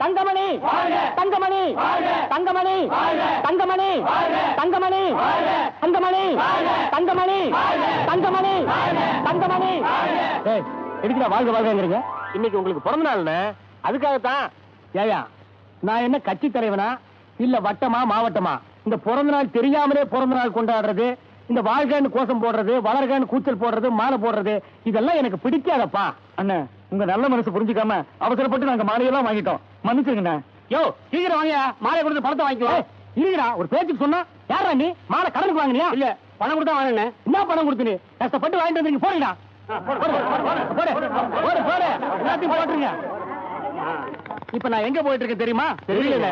தங்கமணி தங்கமணி தங்கமணி தங்கமணி தங்கமணி தங்கமணி தங்கமணி தங்கமணி தங்கமணி எதுக்குடா வாழ்க வாழ்கிறீங்க? இன்னைக்கு உங்களுக்கு பிறந்த நாள்னு அதுக்காகத்தான். ஏயா நான் என்ன கட்சி தலைவனா இல்ல வட்டமா மாவட்டமா? இந்த பிறந்த நாள் தெரியாமலே பிறந்த நாள் கொண்டாடுறது, இந்த வாழ்கைன்னு கோஷம் போடுறது, வளர்கன்னு கூச்சல் போடுறது, மாலை போடுறது, இதெல்லாம் எனக்கு பிடிக்காதப்பா. அண்ணன் உங்க நல்ல மனசு புரிஞ்சுக்காம அவசரப்பட்டு நாங்க மாலையெல்லாம் வாங்கிட்டோம், மன்னிச்சிருங்க. யோ சீக்கிரம் வாங்கியா, மாலை கொடுத்து பணத்தை வாங்கிக்கலாம். இல்லையா ஒரு பேச்சுக்கு சொன்னா யாரா நீ? மாலை கடனுக்கு வாங்கினியா? இல்ல பணம் கொடுத்தா வாங்கினேன். என்ன பணம் கொடுத்து நீ கஷ்டப்பட்டு வாங்கிட்டு வந்தீங்க? போறீங்களா? எல்லாத்தையும் போட்டுருங்க. இப்ப நான் எங்க போயிட்டு இருக்கேன் தெரியுமா? தெரியல.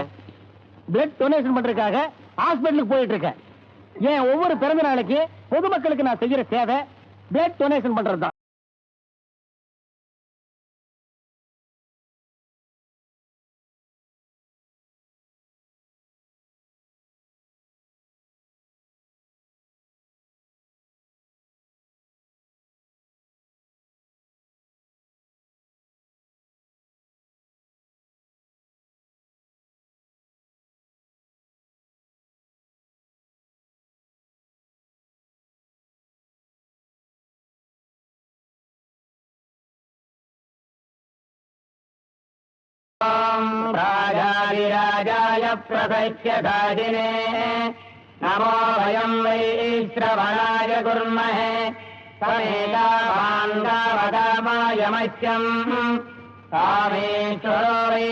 பிளட் டொனேஷன் பண்றதுக்காக ஹாஸ்பிட்டலுக்கு போயிட்டு இருக்கேன். ஏன் ஒவ்வொரு பிறந்த நாளைக்கு பொதுமக்களுக்கு நான் செய்யற சேவை பிளட் டொனேஷன் பண்றதுதான். राजाधिराजाय प्रसह्यदाहिने नमो वयं वै श्रवणाय कुर्महे समेतावाङ्गावदामायमह्यम् कामेश्वरो वै